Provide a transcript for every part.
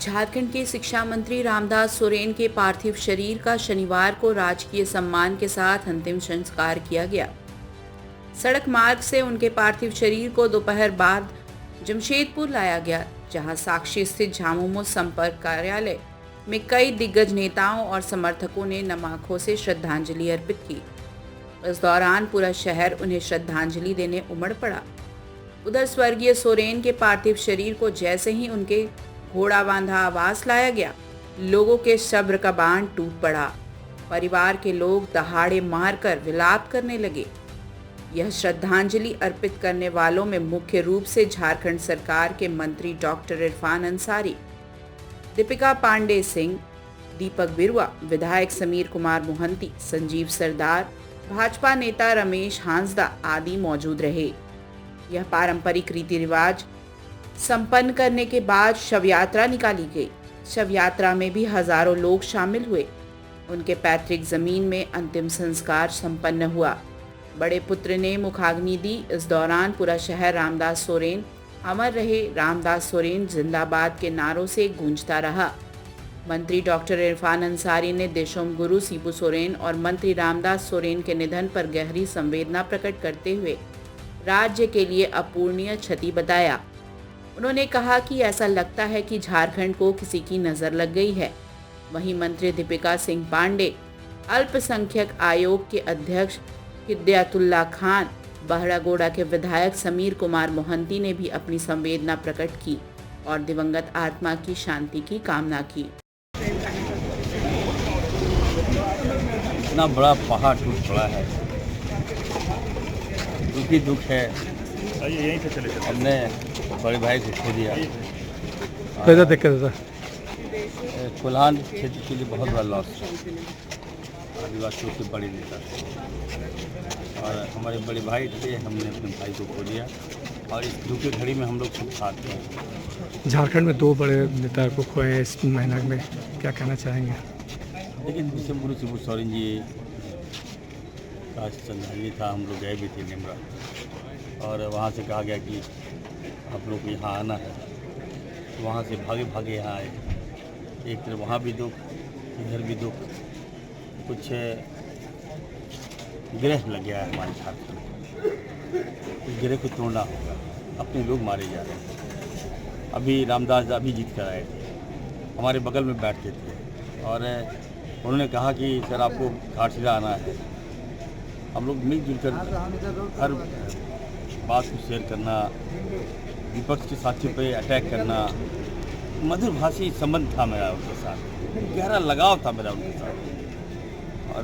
झारखंड के शिक्षा मंत्री रामदास सोरेन के पार्थिव शरीर का शनिवार को राजकीय सम्मान के साथ अंतिम संस्कार किया गया। सड़क मार्ग से उनके पार्थिव शरीर को दोपहर बाद जमशेदपुर लाया गया, जहां साक्षी स्थित झामुमो संपर्क कार्यालय में कई दिग्गज नेताओं और समर्थकों ने नम आंखों से श्रद्धांजलि अर्पित की। इस दौरान पूरा शहर उन्हें श्रद्धांजलि देने उमड़ पड़ा। उधर स्वर्गीय सोरेन के पार्थिव शरीर को जैसे ही उनके घोड़ा बांधा आवास लाया गया, लोगों के सब्र का बांध टूट पड़ा। परिवार के लोग दहाड़े मारकर विलाप करने लगे। यह श्रद्धांजलि अर्पित करने वालों में मुख्य रूप से झारखंड सरकार के मंत्री डॉक्टर इरफान अंसारी, दीपिका पांडे सिंह, दीपक बिरुआ, विधायक समीर कुमार मोहंती, संजीव सरदार, भाजपा नेता रमेश हांसदा आदि मौजूद रहे। यह पारंपरिक रीति रिवाज संपन्न करने के बाद शव यात्रा निकाली गई। शव यात्रा में भी हजारों लोग शामिल हुए। उनके पैतृक जमीन में अंतिम संस्कार संपन्न हुआ। बड़े पुत्र ने मुखाग्नि दी। इस दौरान पूरा शहर रामदास सोरेन अमर रहे, रामदास सोरेन जिंदाबाद के नारों से गूंजता रहा। मंत्री डॉक्टर इरफान अंसारी ने देशोम गुरु शिबू सोरेन और मंत्री रामदास सोरेन के निधन पर गहरी संवेदना प्रकट करते हुए राज्य के लिए अपूरणीय क्षति बताया। उन्होंने कहा कि ऐसा लगता है कि झारखंड को किसी की नज़र लग गई है। वहीं मंत्री दीपिका सिंह पांडे, अल्पसंख्यक आयोग के अध्यक्ष हिदायतुल्लाह खान, बहरागोड़ा के विधायक समीर कुमार मोहंती ने भी अपनी संवेदना प्रकट की और दिवंगत आत्मा की शांति की कामना की। इतना बड़ा पहाड़ टूट पड़ा है, दुखी दुख है। यहीं से चले हमने बड़े भाई को खो दिया। कैसा दिक्कत था? कोल्हान क्षेत्र के लिए बहुत बड़ा लॉस है। आदिवासियों के बड़े नेता थे और हमारे बड़े भाई थे। हमने अपने भाई को खो दिया और इस दुख की घड़ी में हम लोग सब साथ हैं। झारखंड में दो बड़े नेता को खोए हैं इस महीना में, क्या कहना चाहेंगे? लेकिन देशोम गुरु शिबू सोरेन जी का श्रद्धांजलि था। हम लोग गए भी थे निमरा और वहाँ से कहा गया कि आप लोग को यहाँ आना है। वहाँ से भागे भागे यहाँ आए। एक तरफ वहाँ भी दुख, इधर भी दुख। कुछ ग्रह लग गया है हमारे झारखंड। उस ग्रह को तोड़ना होगा। अपने लोग मारे जा रहे हैं। अभी रामदास अभी जीत कर आए थे, हमारे बगल में बैठते थे और उन्होंने कहा कि सर आपको घाटशिला आना है। हम लोग मिलजुल कर हर बात को शेयर करना, विपक्ष के साथियों पे अटैक करना। मधुर भाषी संबंध था मेरा उनके साथ, गहरा लगाव था मेरा उनके साथ और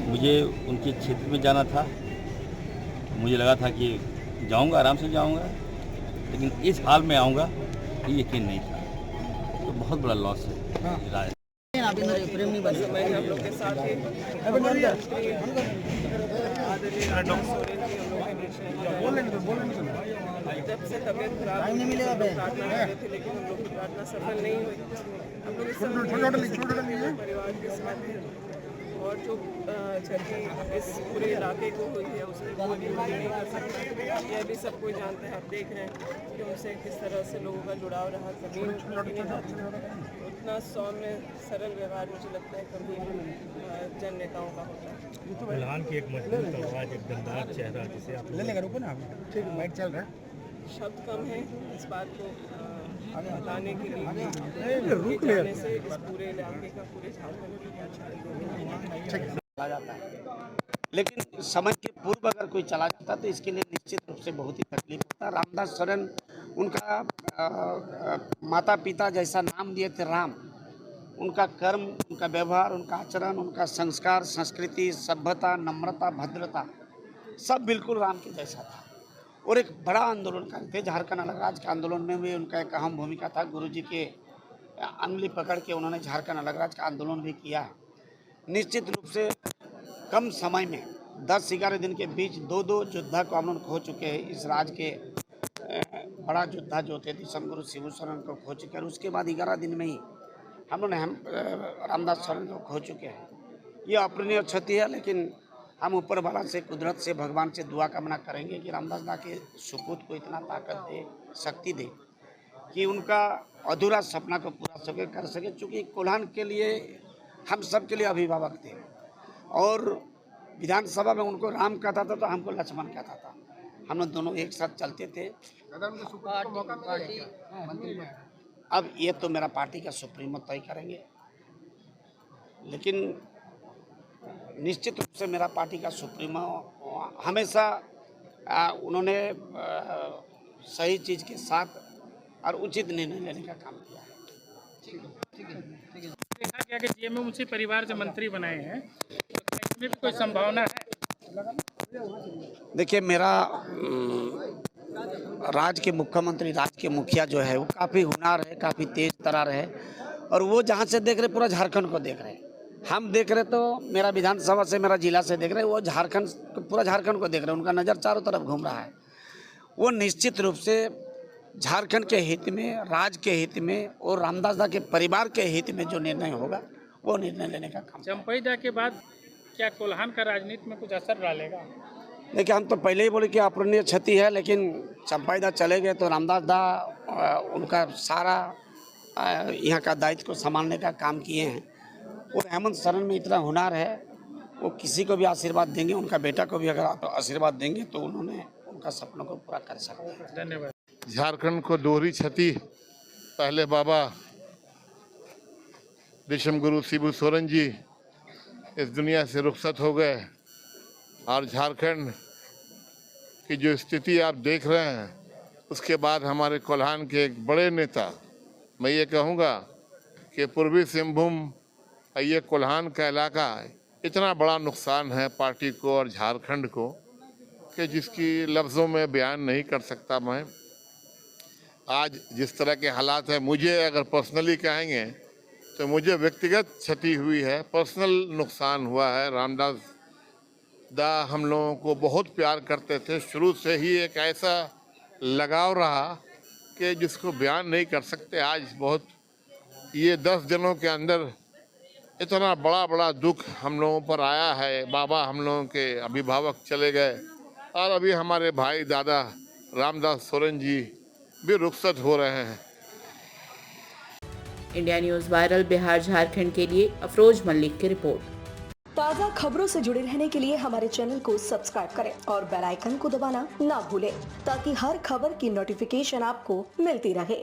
मुझे उनके क्षेत्र में जाना था। मुझे लगा था कि जाऊंगा, आराम से जाऊंगा, लेकिन इस हाल में आऊंगा ये यकीन नहीं था। तो बहुत बड़ा लॉस है राय। प्रेम नहीं बन मैं हम लोग के साथ जब से तबियत खराब नहीं मिलेगा प्रार्थना करते थे, लेकिन हम लोग की प्रार्थना सफल नहीं हुई। हम लोग परिवार के साथ हैं और जो क्षति इस पूरे इलाके को हुई है उसकी कोई भी नहीं कर सकता। यह भी सब कोई जानते हैं। आप देख रहे हैं कि उनसे किस तरह से लोगों का जुड़ाव रहा। जमीन उतना सौम्य सरल व्यवहार मुझे लगता है कभी जन नेताओं का होता है। कोल्हान की एक मजबूत आवाज, एक दमदार चेहरा जिसे आप लेने का रुको ना, ठीक माइक चल रहा है। शब्द कम है इस बात को बताने के लिए जाने से इस पूरे इलाके का, पूरे झारखंड चला जाता है। लेकिन समय के पूर्व अगर कोई चला जाता तो इसके लिए निश्चित रूप से बहुत ही तकलीफ होता। रामदास सोरेन उनका माता पिता जैसा नाम दिए थे राम, उनका कर्म, उनका व्यवहार, उनका आचरण, उनका संस्कार, संस्कृति, सभ्यता, नम्रता, भद्रता सब बिल्कुल राम के जैसा था। और एक बड़ा आंदोलन थे। झारखंड अलग राज्य के आंदोलन में भी उनका एक अहम भूमिका था। गुरुजी के अंगुली पकड़ के उन्होंने झारखंड अलग राज्य का आंदोलन भी किया। निश्चित रूप से कम समय में 10-11 दिन के बीच दो योद्धा को हम लोग खो चुके हैं। इस राज्य के बड़ा योद्धा जो थे देशोम गुरु शिबू सोरेन को खो चुके हैं। उसके बाद 11 दिन में ही हम लोग रामदास सोरेन को खो चुके हैं। ये अपूरणीय क्षति है, लेकिन हम ऊपर वाला से, कुदरत से, भगवान से दुआ कामना करेंगे कि रामदास दा के सुपूत को इतना ताकत दे, शक्ति दे कि उनका अधूरा सपना को पूरा कर सके, चूँकि कोल्हान के लिए हम सब के लिए अभिभावक थे और विधानसभा में उनको राम कहता था तो हमको लक्ष्मण कहता था। हम लोग दोनों एक साथ चलते थे। अब ये तो मेरा पार्टी का सुप्रीमो तय करेंगे, लेकिन निश्चित रूप से मेरा पार्टी का सुप्रीमो हमेशा उन्होंने सही चीज़ के साथ और उचित निर्णय लेने का काम किया है। देखा गया कि जीएमएमसी परिवार से मंत्री बनाए हैं, तो इसमें भी कोई संभावना है? देखिए, मेरा राज्य के मुख्यमंत्री, राज्य के मुखिया जो है वो काफ़ी हुनर है, काफ़ी तेज तरार है और वो जहाँ से देख रहे पूरा झारखंड को देख रहे हैं। हम देख रहे तो मेरा विधानसभा से, मेरा जिला से देख रहे, वो झारखंड, पूरा झारखंड को देख रहे हैं। उनका नज़र चारों तरफ घूम रहा है। वो निश्चित रूप से झारखंड के हित में, राज्य के हित में और रामदास दा के परिवार के हित में जो निर्णय होगा वो निर्णय लेने का काम। चंपई दा के बाद क्या कोल्हान का राजनीति में कुछ असर डालेगा? देखिए, हम तो पहले ही बोले कि अपूरणीय क्षति है, लेकिन चंपई दा चले गए तो रामदास दा उनका सारा यहाँ का दायित्व को संभालने का काम किए हैं। और हेमंत सोरेन में इतना हुनर है, वो किसी को भी आशीर्वाद देंगे, उनका बेटा को भी अगर आप आशीर्वाद देंगे तो उन्होंने उनका सपनों को पूरा कर सकते हैं। धन्यवाद। झारखंड को दोहरी क्षति, पहले बाबा विश्व गुरु शिबू सोरेन जी इस दुनिया से रुखसत हो गए और झारखंड की जो स्थिति आप देख रहे हैं उसके बाद हमारे कोल्हान के एक बड़े नेता, मैं ये कहूँगा कि पूर्वी सिंहभूम ये कोल्हान का इलाका इतना बड़ा नुकसान है पार्टी को और झारखंड को कि जिसकी लफ्ज़ों में बयान नहीं कर सकता मैं। आज जिस तरह के हालात हैं, मुझे अगर पर्सनली कहेंगे तो मुझे व्यक्तिगत क्षति हुई है, पर्सनल नुकसान हुआ है। रामदास दा हम लोगों को बहुत प्यार करते थे, शुरू से ही एक ऐसा लगाव रहा कि जिसको बयान नहीं कर सकते। आज बहुत ये 10 दिनों के अंदर इतना बड़ा दुख हम लोगों पर आया है। बाबा हम लोगों के अभिभावक चले गए और अभी हमारे भाई दादा रामदास सोरेन जी भी रुखसत हो रहे हैं। India news viral Bihar Jharkhand के लिए अफरोज मलिक की रिपोर्ट। ताज़ा खबरों से जुड़े रहने के लिए हमारे चैनल को सब्सक्राइब करें और बेल आइकन को दबाना ना भूलें ताकि हर खबर की नोटिफिकेशन आपको मिलती रहे।